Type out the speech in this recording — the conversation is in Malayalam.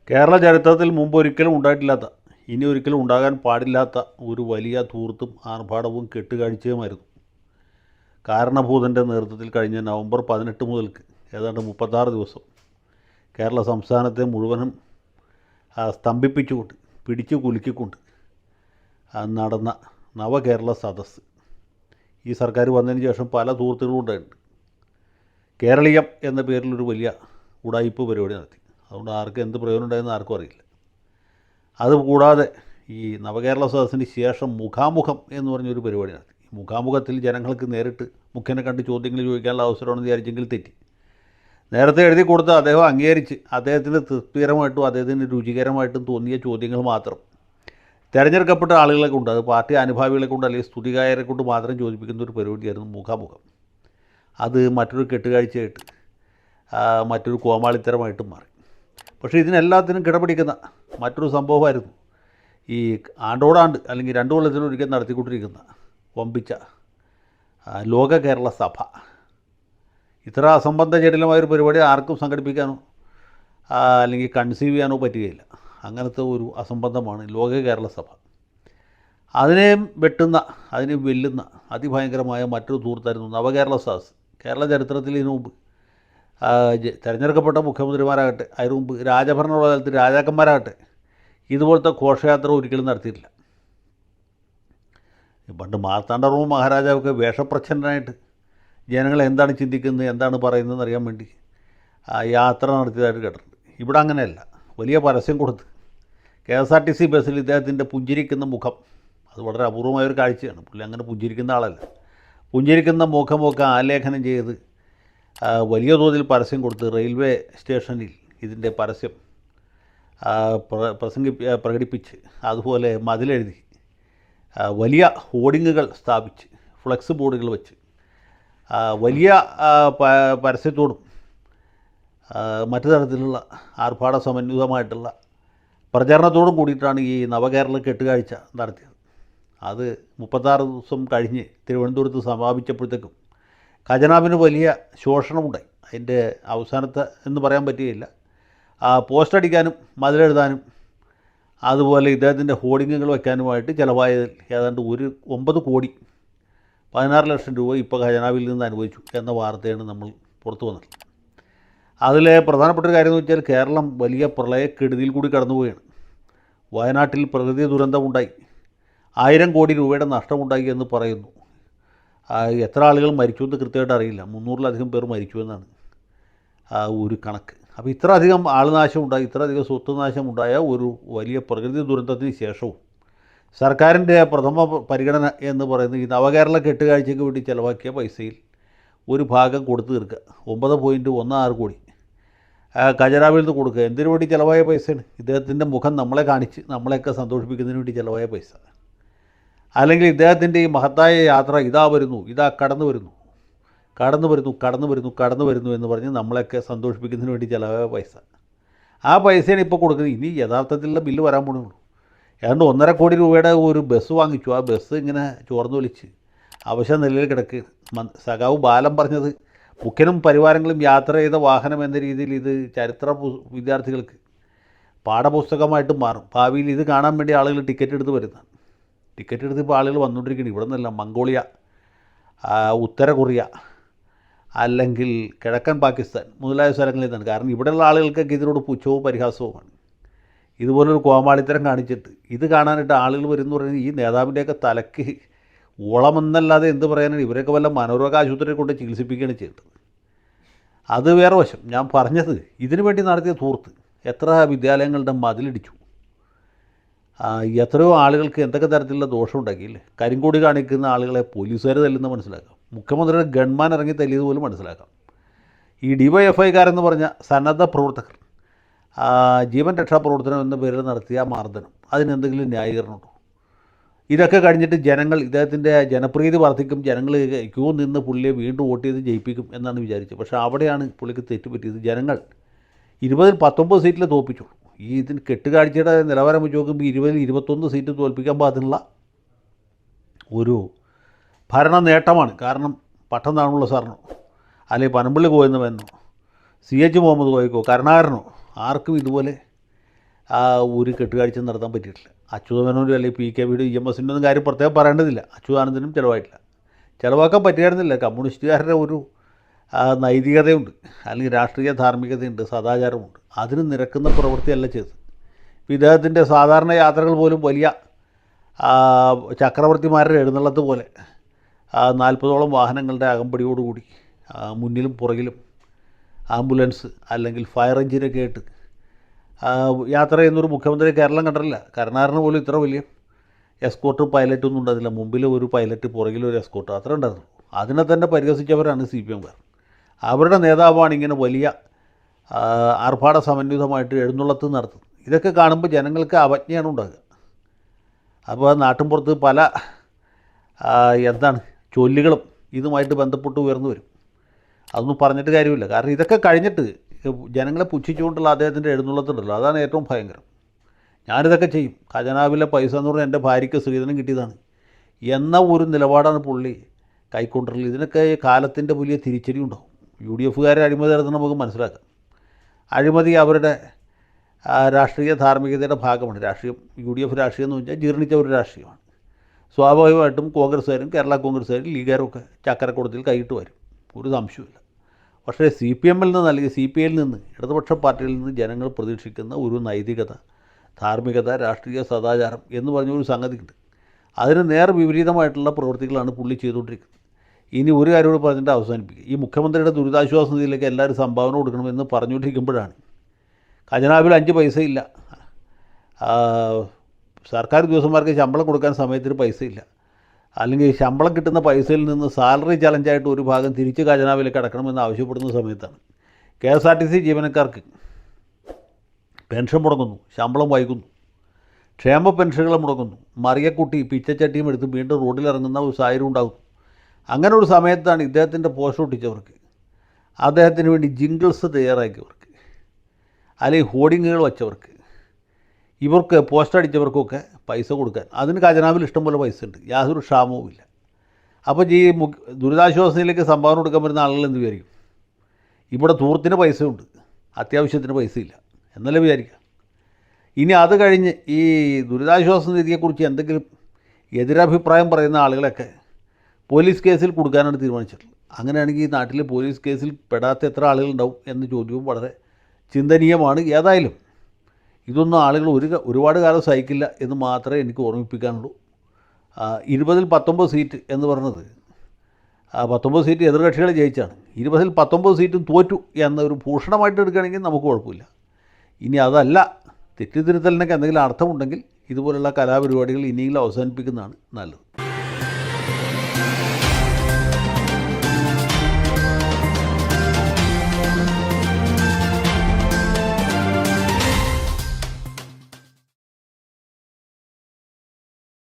കേരള ചരിത്രത്തിൽ മുമ്പ് ഒരിക്കലും ഉണ്ടായിട്ടില്ലാത്ത, ഇനി ഒരിക്കലും ഉണ്ടാകാൻ പാടില്ലാത്ത ഒരു വലിയ ധൂർത്തും ആർഭാടവും കെട്ടുകാഴ്ചയുമായിരുന്നു കാരണഭൂതൻ്റെ നേതൃത്വത്തിൽ കഴിഞ്ഞ നവംബർ 18 മുതൽക്ക് ഏതാണ്ട് 36 ദിവസം കേരള സംസ്ഥാനത്തെ മുഴുവനും സ്തംഭിപ്പിച്ചുകൊണ്ട്, പിടിച്ചു കുലുക്കിക്കൊണ്ട് നടന്ന നവകേരള സദസ്സ്. ഈ സർക്കാർ വന്നതിന് ശേഷം പല ധൂർത്തുകളും ഉണ്ടായിട്ടുണ്ട്. കേരളീയം എന്ന പേരിലൊരു വലിയ ഉടായിപ്പ് പരിപാടി നടത്തി. അതുകൊണ്ട് ആർക്ക് എന്ത് പ്രയോജനം ഉണ്ടായെന്ന് ആർക്കും അറിയില്ല. അതുകൂടാതെ ഈ നവകേരള സദസ്സിന് ശേഷം മുഖാമുഖം എന്ന് പറഞ്ഞൊരു പരിപാടി നടത്തി. ഈ മുഖാമുഖത്തിൽ ജനങ്ങൾക്ക് നേരിട്ട് മുഖ്യനെ കണ്ട് ചോദ്യങ്ങൾ ചോദിക്കാനുള്ള അവസരമാണെന്ന് വിചാരിച്ചെങ്കിൽ തെറ്റി. നേരത്തെ എഴുതി കൊടുത്ത് അദ്ദേഹം അംഗീകരിച്ച് അദ്ദേഹത്തിന് തൃപ്തികരമായിട്ടും അദ്ദേഹത്തിന് രുചികരമായിട്ടും തോന്നിയ ചോദ്യങ്ങൾ മാത്രം തിരഞ്ഞെടുക്കപ്പെട്ട ആളുകളെ കൊണ്ട്, അത് പാർട്ടി അനുഭാവികളെ കൊണ്ട് അല്ലെങ്കിൽ സ്തുതികായരെ കൊണ്ട് മാത്രം ചോദിപ്പിക്കുന്ന ഒരു പരിപാടിയായിരുന്നു മുഖാമുഖം. അത് മറ്റൊരു കെട്ടുകാഴ്ചയായിട്ട്, മറ്റൊരു കോമാളിത്തരമായിട്ടും മാറി. പക്ഷേ ഇതിനെല്ലാത്തിനും കിടപിടിക്കുന്ന മറ്റൊരു സംഭവമായിരുന്നു ഈ ആണ്ടോടാണ്ട് അല്ലെങ്കിൽ 2 കൊല്ലത്തിലൊരിക്കൽ നടത്തിക്കൊണ്ടിരിക്കുന്ന വമ്പിച്ച ലോക കേരള സഭ. ഇത്ര അസംബന്ധ ജടിലമായൊരു പരിപാടി ആർക്കും സംഘടിപ്പിക്കാനോ അല്ലെങ്കിൽ കൺസീവ് ചെയ്യാനോ പറ്റുകയില്ല. അങ്ങനത്തെ ഒരു അസംബന്ധമാണ് ലോക കേരള സഭ. അതിനെയും വെട്ടുന്ന, അതിനെ വെല്ലുന്ന അതിഭയങ്കരമായ മറ്റൊരു ധൂർത്തായിരുന്നു നവകേരള സദസ്സ്. കേരള ചരിത്രത്തിൽ ഇതിനു മുമ്പ് തിരഞ്ഞെടുക്കപ്പെട്ട മുഖ്യമന്ത്രിമാരാകട്ടെ, അതിനു മുമ്പ് രാജഭരണമുള്ള കാലത്ത് രാജാക്കന്മാരാകട്ടെ, ഇതുപോലത്തെ ഘോഷയാത്ര ഒരിക്കലും നടത്തിയിട്ടില്ല. പണ്ട് മാർത്താണ്ഡവർമ്മ മഹാരാജാവൊക്കെ വേഷപ്രച്ഛന്നനായിട്ട് ജനങ്ങൾ എന്താണ് ചിന്തിക്കുന്നത്, എന്താണ് പറയുന്നതെന്ന് അറിയാൻ വേണ്ടി യാത്ര നടത്തിയതായിട്ട് കേട്ടിട്ടുണ്ട്. ഇവിടെ അങ്ങനെയല്ല. വലിയ പരസ്യം കൊടുത്ത് KSRTC ബസ്സിൽ ഇദ്ദേഹത്തിൻ്റെ പുഞ്ചിരിക്കുന്ന മുഖം, അത് വളരെ അപൂർവമായൊരു കാഴ്ചയാണ്. പുള്ളി അങ്ങനെ പുഞ്ചിരിക്കുന്ന ആളല്ല. പുഞ്ചിരിക്കുന്ന മുഖമൊക്കെ ആലേഖനം ചെയ്ത് വലിയ തോതിൽ പരസ്യം കൊടുത്ത് റെയിൽവേ സ്റ്റേഷനിൽ ഇതിൻ്റെ പരസ്യം പ്രകടിപ്പിച്ച്, അതുപോലെ മതിലെഴുതി, വലിയ ഹോർഡിങ്ങുകൾ സ്ഥാപിച്ച്, ഫ്ലെക്സ് ബോർഡുകൾ വെച്ച്, വലിയ പരസ്യത്തോടും മറ്റു തരത്തിലുള്ള ആർഭാട സമന്വിതമായിട്ടുള്ള പ്രചരണത്തോടും കൂടിയിട്ടാണ് ഈ നവകേരള കെട്ടുകാഴ്ച നടത്തിയത്. അത് 36 ദിവസം കഴിഞ്ഞ് തിരുവനന്തപുരത്ത് സമാപിച്ചപ്പോഴത്തേക്കും ഖജനാവിന് വലിയ ശോഷണമുണ്ടായി. അതിൻ്റെ അവസാനത്തെ എന്ന് പറയാൻ പറ്റുകയില്ല. പോസ്റ്റ് അടിക്കാനും മതിലെഴുതാനും അതുപോലെ ഇദ്ദേഹത്തിൻ്റെ ഹോർഡിങ്ങുകൾ വയ്ക്കാനുമായിട്ട് ചിലവായതിൽ ഏതാണ്ട് 9 കോടി 16 ലക്ഷം രൂപ ഇപ്പോൾ ഖജനാവിൽ നിന്ന് അനുവദിച്ചു എന്ന വാർത്തയാണ് നമ്മൾ പുറത്തു വന്നത്. അതിലെ പ്രധാനപ്പെട്ട ഒരു കാര്യം എന്ന് വെച്ചാൽ കേരളം വലിയ പ്രളയക്കെടുതിയിൽ കൂടി കടന്നുപോവുകയാണ്. വയനാട്ടിൽ പ്രകൃതി ദുരന്തമുണ്ടായി, 1000 കോടി രൂപയുടെ നഷ്ടമുണ്ടായി എന്ന് പറയുന്നു. എത്ര ആളുകൾ മരിച്ചു എന്ന് കൃത്യമായിട്ട് അറിയില്ല. 300-ലധികം പേർ മരിച്ചു എന്നാണ് ഒരു കണക്ക്. അപ്പോൾ ഇത്രയധികം ആൾനാശം ഉണ്ടായി, ഇത്രയധികം സ്വത്ത് നാശമുണ്ടായ ഒരു വലിയ പ്രകൃതി ദുരന്തത്തിന് ശേഷവും സർക്കാരിൻ്റെ പ്രഥമ പരിഗണന എന്ന് പറയുന്നത് ഈ നവകേരള കെട്ടുകാഴ്ചയ്ക്ക് വേണ്ടി ചിലവാക്കിയ പൈസയിൽ ഒരു ഭാഗം കൊടുത്തു തീർക്കുക. 9.16 കോടി ഖജനാവിൽ നിന്ന് കൊടുക്കുക. എന്തിനു വേണ്ടി ചിലവായ പൈസയാണ്? ഇദ്ദേഹത്തിൻ്റെ മുഖം നമ്മളെ കാണിച്ച് നമ്മളെയൊക്കെ സന്തോഷിപ്പിക്കുന്നതിന് വേണ്ടി ചിലവായ പൈസ. അല്ലെങ്കിൽ ഇദ്ദേഹത്തിൻ്റെ ഈ മഹത്തായ യാത്ര ഇതാ വരുന്നു, ഇതാ കടന്നു വരുന്നു, കടന്നു വരുന്നു, കടന്നു വരുന്നു, കടന്നു വരുന്നു എന്ന് പറഞ്ഞ് നമ്മളെയൊക്കെ സന്തോഷിപ്പിക്കുന്നതിന് വേണ്ടി ചിലവായ പൈസ. ആ പൈസയാണ് ഇപ്പോൾ കൊടുക്കുന്നത്. ഇനി യഥാർത്ഥത്തിലുള്ള ബില്ല് വരാൻ പോകുന്നുള്ളൂ. ഏതാണ്ട് 1.5 കോടി രൂപയുടെ ഒരു ബസ് വാങ്ങിച്ചു. ആ ബസ് ഇങ്ങനെ ചോർന്നു വലിച്ച് അവശ നിലയിൽ കിടക്ക്. സഖാവ് ബാലൻ പറഞ്ഞത് മുഖ്യനും പരിവാരങ്ങളും യാത്ര ചെയ്ത വാഹനം എന്ന രീതിയിൽ ഇത് ചരിത്ര വിദ്യാർത്ഥികൾക്ക് പാഠപുസ്തകമായിട്ട് മാറും. ഭാവിയിൽ ഇത് കാണാൻ വേണ്ടി ആളുകൾ ടിക്കറ്റ് എടുത്ത് വരുന്നതാണ്. ടിക്കറ്റ് എടുത്ത് ഇപ്പോൾ ആളുകൾ വന്നുകൊണ്ടിരിക്കുകയാണ്. ഇവിടെ നിന്നല്ല, മംഗോളിയ, ഉത്തര കൊറിയ, അല്ലെങ്കിൽ കിഴക്കൻ പാകിസ്ഥാൻ മുതലായ സ്ഥലങ്ങളിൽ നിന്നാണ്. കാരണം ഇവിടെയുള്ള ആളുകൾക്കൊക്കെ ഇതിനോട് പുച്ഛവും പരിഹാസവുമാണ്. ഇതുപോലൊരു കോമാളിത്തരം കാണിച്ചിട്ട് ഇത് കാണാനായിട്ട് ആളുകൾ വരുന്നു പറയുന്നത് ഈ നേതാവിൻ്റെയൊക്കെ തലയ്ക്ക് ഓളമെന്നല്ലാതെ എന്ത് പറയാനാണ്? ഇവരൊക്കെ വല്ല മനോരോഗ ആശുപത്രിയെ കൊണ്ട് ചികിത്സിപ്പിക്കുകയാണ് ചെയ്തത്. അത് വേറെ വശം. ഞാൻ പറഞ്ഞത് ഇതിനു വേണ്ടി നടത്തിയ ധൂർത്ത്. എത്ര വിദ്യാലയങ്ങളുടെ മതിലിടിച്ചു, എത്രയോ ആളുകൾക്ക് എന്തൊക്കെ തരത്തിലുള്ള ദോഷം ഉണ്ടാക്കിയില്ലേ? കരിങ്കൊടി കാണിക്കുന്ന ആളുകളെ പോലീസുകാർ തല്ലുന്ന മനസ്സിലാക്കാം. മുഖ്യമന്ത്രിയുടെ ഗൺമാൻ ഇറങ്ങി തല്ലിയത് പോലും മനസ്സിലാക്കാം. ഈ DYFIക്കാരെന്ന് പറഞ്ഞ സന്നദ്ധ പ്രവർത്തകർ ജീവൻ രക്ഷാപ്രവർത്തനം എന്ന പേരിൽ നടത്തിയ മർദ്ദനം, അതിനെന്തെങ്കിലും ന്യായീകരണമുണ്ടോ? ഇതൊക്കെ കഴിഞ്ഞിട്ട് ജനങ്ങൾ, ഇദ്ദേഹത്തിൻ്റെ ജനപ്രീതി വർദ്ധിക്കും, ജനങ്ങൾ ക്യൂ നിന്ന് പുള്ളിയെ വീണ്ടും വോട്ട് ചെയ്ത് ജയിപ്പിക്കും എന്നാണ് വിചാരിച്ചത്. പക്ഷേ അവിടെയാണ് പുള്ളിക്ക് തെറ്റുപറ്റിയത്. ജനങ്ങൾ 20-ൽ 19 സീറ്റിൽ തോൽപ്പിച്ചു. ഈ ഇതിന് കെട്ടുകാഴ്ചയുടെ നിലവാരം വെച്ച് നോക്കുമ്പോൾ 20-ൽ 21 സീറ്റ് തോൽപ്പിക്കാൻ പാകത്തിനുള്ള ഒരു ഭരണ നേട്ടമാണ്. കാരണം പട്ടം താണുള്ള സാറിനോ അല്ലെങ്കിൽ പനമ്പള്ളി കോയെന്നവനോ CH മുഹമ്മദ് കോയക്കോ കരുണാകരനോ ആർക്കും ഇതുപോലെ ഒരു കെട്ടുകാഴ്ച നടത്താൻ പറ്റിയിട്ടില്ല. അച്യുതമേനോനും അല്ലെങ്കിൽ പി കെ വീടും EMSൻ്റെ ഒന്നും കാര്യം പ്രത്യേകം പറയേണ്ടതില്ല. അച്യുതാനന്ദനും ചിലവായിട്ടില്ല. ചിലവാക്കാൻ പറ്റിയായിരുന്നില്ല. കമ്മ്യൂണിസ്റ്റുകാരുടെ ഒരു നൈതികതയുണ്ട്, അല്ലെങ്കിൽ രാഷ്ട്രീയ ധാർമ്മികതയുണ്ട്, സദാചാരമുണ്ട്. അതിന് നിരക്കുന്ന പ്രവൃത്തിയല്ല ചെയ്തത്. ഇദ്ദേഹത്തിൻ്റെ സാധാരണ യാത്രകൾ പോലും വലിയ ചക്രവർത്തിമാരുടെ എഴുന്നള്ളത്ത് പോലെ 40ഓളം വാഹനങ്ങളുടെ അകമ്പടിയോടുകൂടി മുന്നിലും പുറകിലും ആംബുലൻസ് അല്ലെങ്കിൽ ഫയർ എഞ്ചിനൊക്കെ ആയിട്ട് യാത്ര ചെയ്യുന്നൊരു മുഖ്യമന്ത്രി കേരളം കണ്ടിട്ടില്ല. കരുണാകരന് പോലും ഇത്ര വലിയ എസ്കോർട്ട് പൈലറ്റൊന്നും ഉണ്ടായിരുന്നില്ല. മുമ്പിൽ ഒരു പൈലറ്റ്, പുറകിലൊരു എസ്കോർട്ട്, അത്ര ഉണ്ടായിരുന്നു. അതിനെ തന്നെ പരിഹസിച്ചവരാണ് CPM-കാർ. അവരുടെ നേതാവാണ് ഇങ്ങനെ വലിയ ആർഭാട സമന്വിതമായിട്ട് എഴുന്നള്ളത്ത് നടത്തുന്നത്. ഇതൊക്കെ കാണുമ്പോൾ ജനങ്ങൾക്ക് അവജ്ഞയാണ് ഉണ്ടാകുക. അപ്പോൾ നാട്ടിൻപുറത്ത് പല ചൊല്ലുകളും ഇതുമായിട്ട് ബന്ധപ്പെട്ട് ഉയർന്നു വരും. അതൊന്നും പറഞ്ഞിട്ട് കാര്യമില്ല. കാരണം ഇതൊക്കെ കഴിഞ്ഞിട്ട് ജനങ്ങളെ പുച്ഛിച്ചുകൊണ്ടുള്ള അദ്ദേഹത്തിൻ്റെ എഴുന്നള്ളത്തുണ്ടല്ലോ, അതാണ് ഏറ്റവും ഭയങ്കരം. ഞാനിതൊക്കെ ചെയ്യും, ഖജനാവിലെ പൈസ എന്ന് പറഞ്ഞാൽ എൻ്റെ ഭാര്യയ്ക്ക് സ്ത്രീധനം കിട്ടിയതാണ് എന്ന ഒരു നിലപാടാണ് പുള്ളി കൈക്കൊണ്ടുള്ളത്. ഇതിനൊക്കെ കാലത്തിൻ്റെ വലിയ തിരിച്ചടി ഉണ്ടാകും. UDF-കാരെ അഴിമതി നടത്തുന്നത് നമുക്ക് മനസ്സിലാക്കാം. അഴിമതി അവരുടെ രാഷ്ട്രീയ ധാർമ്മികതയുടെ ഭാഗമാണ്. രാഷ്ട്രീയം, UDF രാഷ്ട്രീയം എന്ന് വെച്ചാൽ ജീർണിച്ച ഒരു രാഷ്ട്രീയമാണ്. സ്വാഭാവികമായിട്ടും കോൺഗ്രസ്സുകാരും കേരള കോൺഗ്രസ്സുകാരും ലീഗുകാരും ഒക്കെ ചക്കരക്കുടത്തിൽ കൈയിട്ട് വരും, ഒരു സംശയമില്ല. പക്ഷേ CPM-ൽ നിന്ന് അല്ലെങ്കിൽ CPI-ൽ നിന്ന്, ഇടതുപക്ഷ പാർട്ടിയിൽ നിന്ന് ജനങ്ങൾ പ്രതീക്ഷിക്കുന്ന ഒരു നൈതികത, ധാർമ്മികത, രാഷ്ട്രീയ സദാചാരം എന്ന് പറഞ്ഞൊരു സംഗതിയുണ്ട്. അതിന് നേർ വിപരീതമായിട്ടുള്ള പ്രവൃത്തികളാണ് പുള്ളി ചെയ്തുകൊണ്ടിരിക്കുന്നത്. ഇനി ഒരു കാര്യം കൂടി പറഞ്ഞിട്ട് അവസാനിപ്പിക്കുക. ഈ മുഖ്യമന്ത്രിയുടെ ദുരിതാശ്വാസ നിധിയിലേക്ക് എല്ലാവരും സംഭാവന കൊടുക്കണമെന്ന് പറഞ്ഞുകൊണ്ടിരിക്കുമ്പോഴാണ് ഖജനാവിൽ 5 പൈസയില്ല, സർക്കാർ ഉദ്യോഗസ്ഥന്മാർക്ക് ശമ്പളം കൊടുക്കാൻ സമയത്തിന് പൈസയില്ല, അല്ലെങ്കിൽ ശമ്പളം കിട്ടുന്ന പൈസയിൽ നിന്ന് സാലറി ചലഞ്ചായിട്ട് ഒരു ഭാഗം തിരിച്ച് ഖജനാവിലേക്ക് അടക്കണമെന്ന് ആവശ്യപ്പെടുന്ന സമയത്താണ് KSRTC ജീവനക്കാർക്ക് പെൻഷൻ മുടങ്ങുന്നു, ശമ്പളം വൈകുന്നു, ക്ഷേമ പെൻഷനുകൾ മുടങ്ങുന്നു, മറിയക്കുട്ടി പിച്ചച്ചട്ടിയും എടുത്ത് വീണ്ടും റോഡിലിറങ്ങുന്ന ഒരു സാഹചര്യം ഉണ്ടാകുന്നു. അങ്ങനെ ഒരു സമയത്താണ് ഇദ്ദേഹത്തിൻ്റെ പോസ്റ്റർ ഒട്ടിച്ചവർക്ക്, അദ്ദേഹത്തിന് വേണ്ടി ജിങ്കിൾസ് തയ്യാറാക്കിയവർക്ക്, അല്ലെങ്കിൽ ഹോർഡിങ്ങുകൾ വച്ചവർക്ക്, ഇവർക്ക് പോസ്റ്റർ അടിച്ചവർക്കൊക്കെ പൈസ കൊടുക്കാൻ അതിന് ഖജനാവിൽ ഇഷ്ടംപോലെ പൈസ ഉണ്ട്, യാതൊരു ക്ഷാമവുമില്ല. അപ്പോൾ ഈ ദുരിതാശ്വാസത്തിലേക്ക് സംഭാവന കൊടുക്കാൻ വരുന്ന ആളുകൾ എന്ത് വിചാരിക്കും? ഇവിടെ തൂർത്തിന് പൈസയുണ്ട്, അത്യാവശ്യത്തിന് പൈസയില്ല എന്നല്ലേ വിചാരിക്കുക. ഇനി അത് കഴിഞ്ഞ് ഈ ദുരിതാശ്വാസ നിധിയെക്കുറിച്ച് എന്തെങ്കിലും എതിരഭിപ്രായം പറയുന്ന ആളുകളൊക്കെ പോലീസ് കേസിൽ കൊടുക്കാനാണ് തീരുമാനിച്ചിട്ടുള്ളത്. അങ്ങനെയാണെങ്കിൽ ഈ നാട്ടിൽ പോലീസ് കേസിൽ പെടാത്ത എത്ര ആളുകളുണ്ടാവും എന്ന ചോദ്യവും വളരെ ചിന്തനീയമാണ്. ഏതായാലും ഇതൊന്നും ആളുകൾ ഒരുപാട് കാലം സഹിക്കില്ല എന്ന് മാത്രമേ എനിക്ക് ഓർമ്മിപ്പിക്കാനുള്ളൂ. 20-ൽ 19 സീറ്റ് എന്ന് പറഞ്ഞത് 19 സീറ്റ് എതിർകക്ഷികൾ ജയിച്ചാണ്. 20-ൽ 19 സീറ്റും തോറ്റു എന്നൊരു ഭൂഷണമായിട്ട് എടുക്കുകയാണെങ്കിൽ നമുക്ക് കുഴപ്പമില്ല. ഇനി അതല്ല, തെറ്റിദ്ധരുത്തലിനൊക്കെ എന്തെങ്കിലും അർത്ഥമുണ്ടെങ്കിൽ ഇതുപോലുള്ള കലാപരിപാടികൾ ഇനിയെങ്കിലും അവസാനിപ്പിക്കുന്നതാണ് നല്ലത്.